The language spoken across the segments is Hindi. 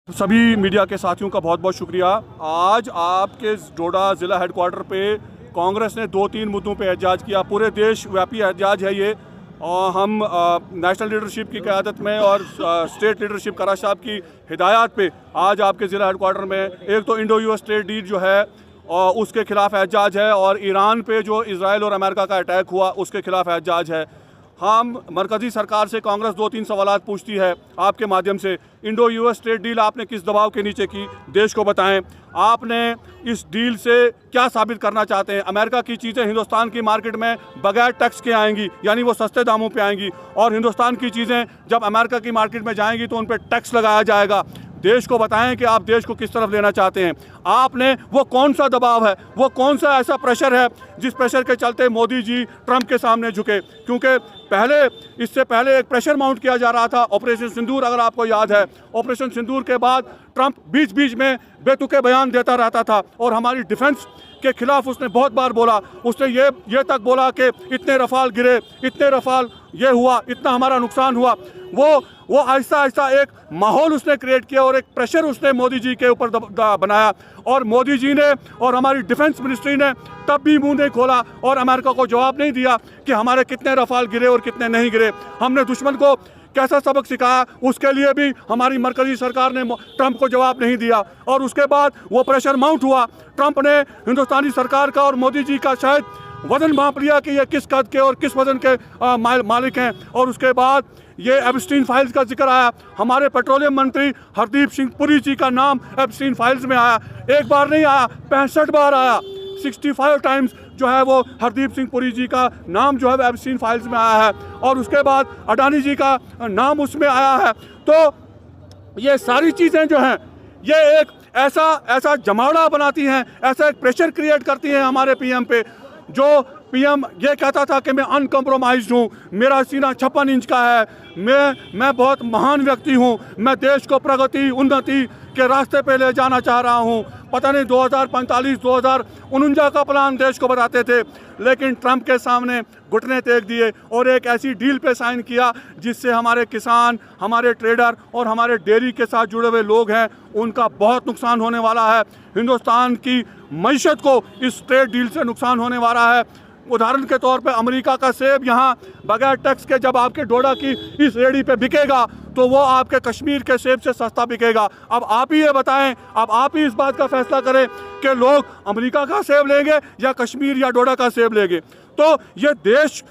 सभी मीडिया के साथियों का बहुत बहुत शुक्रिया। आज आपके डोडा ज़िला हेडक्वार्टर पे कांग्रेस ने 2-3 मुद्दों पे एहतजाज किया। पूरे देश व्यापी एहतजाज है ये, और हम नेशनल लीडरशिप की क़यादत में और स्टेट लीडरशिप करा साहब की हिदायत पे आज आपके ज़िला हेडक्वार्टर में एक तो इंडो यूएस ट्रेड डील जो है और उसके ख़िलाफ़ एहतजाज है, और ईरान पे जो इजराइल और अमेरिका का अटैक हुआ उसके ख़िलाफ़ एहतजाज है। हम मरकज़ी सरकार से कांग्रेस 2-3 सवालात पूछती है आपके माध्यम से। इंडो यूएस ट्रेड डील आपने किस दबाव के नीचे की, देश को बताएं। आपने इस डील से क्या साबित करना चाहते हैं? अमेरिका की चीज़ें हिंदुस्तान की मार्केट में बगैर टैक्स के आएंगी, यानी वो सस्ते दामों पे आएंगी, और हिंदुस्तान की चीज़ें जब अमेरिका की मार्केट में जाएंगी तो उन पर टैक्स लगाया जाएगा। देश को बताएं कि आप देश को किस तरफ लेना चाहते हैं। आपने वो कौन सा दबाव है, वो कौन सा ऐसा प्रेशर है जिस प्रेशर के चलते मोदी जी ट्रंप के सामने झुके? क्योंकि इससे पहले एक प्रेशर माउंट किया जा रहा था, ऑपरेशन सिंदूर, अगर आपको याद है। ऑपरेशन सिंदूर के बाद ट्रंप बीच बीच में बेतुके बयान देता रहता था, और हमारी डिफेंस के खिलाफ उसने बहुत बार बोला। उसने ये तक बोला कि इतने रफाल गिरे, इतने रफाल ये हुआ, इतना हमारा नुकसान हुआ। वो आहिस्ता आहिस्ता एक माहौल उसने क्रिएट किया और एक प्रेशर उसने मोदी जी के ऊपर बनाया, और मोदी जी ने और हमारी डिफेंस मिनिस्ट्री ने तब भी मुंह नहीं खोला और अमेरिका को जवाब नहीं दिया कि हमारे कितने रफाल गिरे और कितने नहीं गिरे। हमने दुश्मन को कैसा सबक सिखाया, उसके लिए भी हमारी मरकज़ी सरकार ने ट्रंप को जवाब नहीं दिया, और उसके बाद वो प्रेशर माउंट हुआ। ट्रंप ने हिंदुस्तानी सरकार का और मोदी जी का शायद वजन माप लिया कि ये किस कद के और किस वजन के मालिक हैं, और उसके बाद ये एप्स्टीन फाइल्स का जिक्र आया। हमारे पेट्रोलियम मंत्री हरदीप सिंह पुरी जी का नाम एप्स्टीन फाइल्स में आया। एक बार नहीं आया, 65 बार आया। 65 टाइम्स जो है वो हरदीप सिंह पुरी जी का नाम जो है एप्स्टीन फाइल्स में आया है, और उसके बाद अडानी जी का नाम उसमें आया है। तो ये सारी चीज़ें जो हैं ये एक ऐसा जमावड़ा बनाती हैं, ऐसा एक प्रेशर क्रिएट करती हैं हमारे पीएम पे। जो पीएम ये कहता था कि मैं अनकम्प्रोमाइज्ड हूँ, मेरा सीना 56 इंच का है, मैं बहुत महान व्यक्ति हूँ, मैं देश को प्रगति उन्नति के रास्ते पे ले जाना चाह रहा हूँ। पता नहीं 2045 2049 का प्लान देश को बताते थे, लेकिन ट्रंप के सामने घुटने टेक दिए और एक ऐसी डील पे साइन किया जिससे हमारे किसान, हमारे ट्रेडर और हमारे डेयरी के साथ जुड़े हुए लोग हैं, उनका बहुत नुकसान होने वाला है। हिंदुस्तान की मईशत को इस ट्रेड डील से नुकसान होने वाला है। उदाहरण के तौर पे अमेरिका का सेब यहाँ बगैर टैक्स के जब आपके डोडा की इस रेडी पे बिकेगा तो वो आपके कश्मीर के सेब से सस्ता बिकेगा। अब आप ही ये बताएं, अब आप ही इस बात का फैसला करें कि लोग अमेरिका का सेब लेंगे या कश्मीर या डोडा का सेब लेंगे। तो ये देश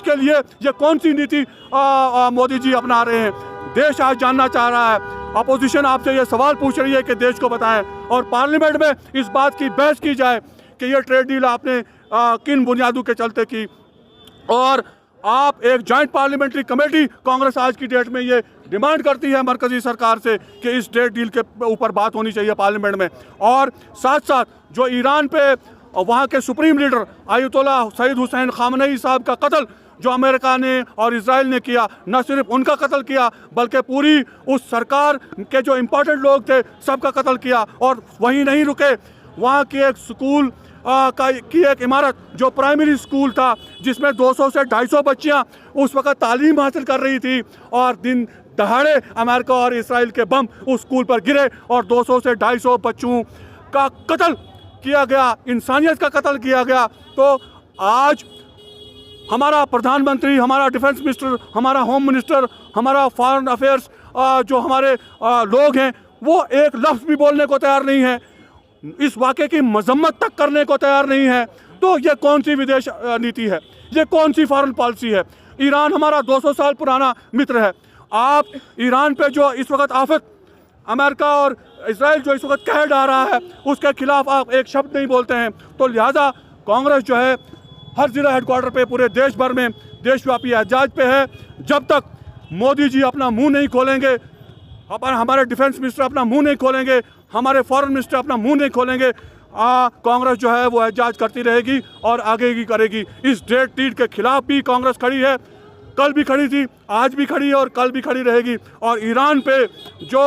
के लिए ये कौन सी नीति मोदी जी अपना रहे हैं? देश आज जानना चाह रहा है। अपोजिशन आपसे ये सवाल पूछ रही है कि देश को बताएं, और पार्लियामेंट में इस बात की बहस की जाए कि ये ट्रेड डील आपने किन बुनियादों के चलते की। और आप एक जॉइंट पार्लियामेंट्री कमेटी, कांग्रेस आज की डेट में ये डिमांड करती है मरकज़ी सरकार से कि इस ट्रेड डील के ऊपर बात होनी चाहिए पार्लियामेंट में। और साथ साथ जो ईरान पे वहाँ के supreme leader Ayatollah Sayyid Hussain Khamenei साहब का कत्ल जो अमेरिका ने और इजराइल ने किया, न सिर्फ उनका कत्ल किया बल्कि पूरी उस सरकार के जो इम्पोर्टेंट लोग थे सबका कत्ल किया। और वहीं नहीं रुके, वहाँ की एक स्कूल की एक इमारत जो प्राइमरी स्कूल था जिसमें 200 से 250 बच्चियाँ उस वक़्त तालीम हासिल कर रही थी, और दिन दहाड़े अमेरिका और इसराइल के बम उस स्कूल पर गिरे और 200 से 250 बच्चों का कत्ल किया गया, इंसानियत का कत्ल किया गया। तो आज हमारा प्रधानमंत्री, हमारा डिफेंस मिनिस्टर, हमारा होम मिनिस्टर, हमारा फॉरेन अफेयर्स जो हमारे लोग हैं वो एक लफ्ज़ भी बोलने को तैयार नहीं है, इस वाक़े की मजम्मत तक करने को तैयार नहीं है। तो ये कौन सी विदेश नीति है? ये कौन सी फॉरेन पॉलिसी है? ईरान हमारा 200 साल पुराना मित्र है। आप ईरान पे जो इस वक्त आफत अमेरिका और इजराइल जो इस वक्त कह डाल रहा है उसके खिलाफ आप एक शब्द नहीं बोलते हैं। तो लिहाजा कांग्रेस जो है हर ज़िला हेडक्वार्टर पे पूरे देश भर में देशव्यापी एहतजाज पे है। जब तक मोदी जी अपना मुंह नहीं खोलेंगे, हमारे डिफेंस मिनिस्टर अपना मुंह नहीं खोलेंगे, हमारे फॉरेन मिनिस्टर अपना मुंह नहीं खोलेंगे, कांग्रेस जो है वो एहतजाज करती रहेगी और आगे भी करेगी। इस ट्रेड डील के खिलाफ भी कांग्रेस खड़ी है, कल भी खड़ी थी, आज भी खड़ी है और कल भी खड़ी रहेगी। और ईरान पे जो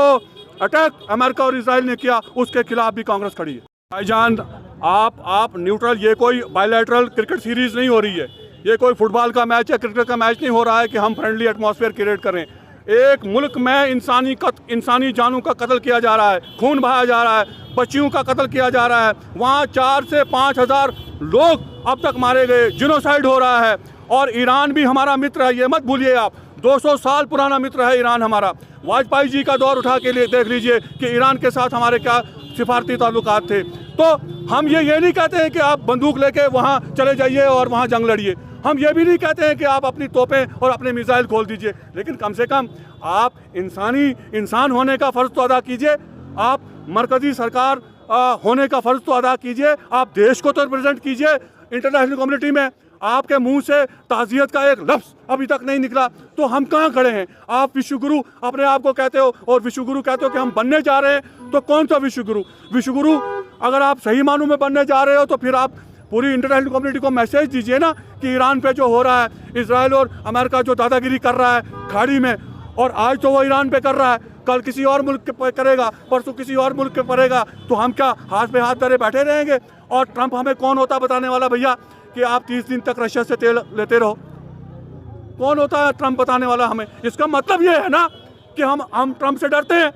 अटैक अमेरिका और इजराइल ने किया उसके खिलाफ भी कांग्रेस खड़ी है। भाईजान, आप न्यूट्रल, ये कोई बायलैटरल क्रिकेट सीरीज़ नहीं हो रही है, ये कोई फुटबॉल का मैच या क्रिकेट का मैच नहीं हो रहा है कि हम फ्रेंडली एटमॉस्फेयर क्रिएट करें। एक मुल्क में इंसानी जानों का कत्ल किया जा रहा है, खून बहाया जा रहा है, बच्चियों का कत्ल किया जा रहा है, वहाँ 4 से 5 हज़ार लोग अब तक मारे गए, जिनोसाइड हो रहा है। और ईरान भी हमारा मित्र है, ये मत भूलिए आप, 200 साल पुराना मित्र है ईरान हमारा। वाजपेयी जी का दौर उठा के लिए देख लीजिए कि ईरान के साथ हमारे क्या सिफारती ताल्लुकात थे। तो हम ये नहीं कहते हैं कि आप बंदूक लेके वहाँ चले जाइए और वहाँ जंग लड़िए, हम ये भी नहीं कहते हैं कि आप अपनी तोपें और अपने मिसाइल खोल दीजिए, लेकिन कम से कम आप इंसान होने का फ़र्ज़ तो अदा कीजिए, आप मरकज़ी सरकार होने का फ़र्ज़ तो अदा कीजिए, आप देश को तो रिप्रेजेंट कीजिए इंटरनेशनल कम्युनिटी में। आपके मुंह से ताज़ियत का एक लफ्ज़ अभी तक नहीं निकला, तो हम कहाँ खड़े हैं? आप विश्वगुरु अपने आप को कहते हो और विश्वगुरु कहते हो कि हम बनने जा रहे हैं, तो कौन सा विश्वगुरु? विश्वगुरु अगर आप सही मानों में बनने जा रहे हो तो फिर आप पूरी इंटरनेशनल कम्युनिटी को मैसेज दीजिए ना कि ईरान पे जो हो रहा है, इजराइल और अमेरिका जो दादागिरी कर रहा है खाड़ी में, और आज तो वो ईरान पे कर रहा है, कल किसी और मुल्क पे करेगा, परसों किसी और मुल्क पे करेगा, तो हम क्या हाथ पे हाथ धरे बैठे रहेंगे? और ट्रंप हमें कौन होता बताने वाला भैया कि आप 30 दिन तक रशिया से तेल लेते रहो? कौन होता है ट्रंप बताने वाला हमें? इसका मतलब ये है ना कि हम ट्रंप से डरते हैं,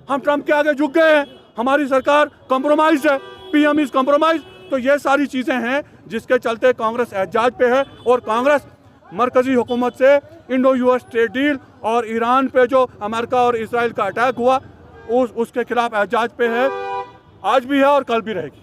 हम ट्रंप के आगे झुक गए हैं, हमारी सरकार कॉम्प्रोमाइज है, पीएम इज कॉम्प्रोमाइज। तो ये सारी चीज़ें हैं जिसके चलते कांग्रेस एहजाज पे है, और कांग्रेस मरकज़ी हुकूमत से इंडो यूएस ट्रेड डील और ईरान पे जो अमेरिका और इसराइल का अटैक हुआ उसके खिलाफ एहजाज पे है, आज भी है और कल भी रहेगी।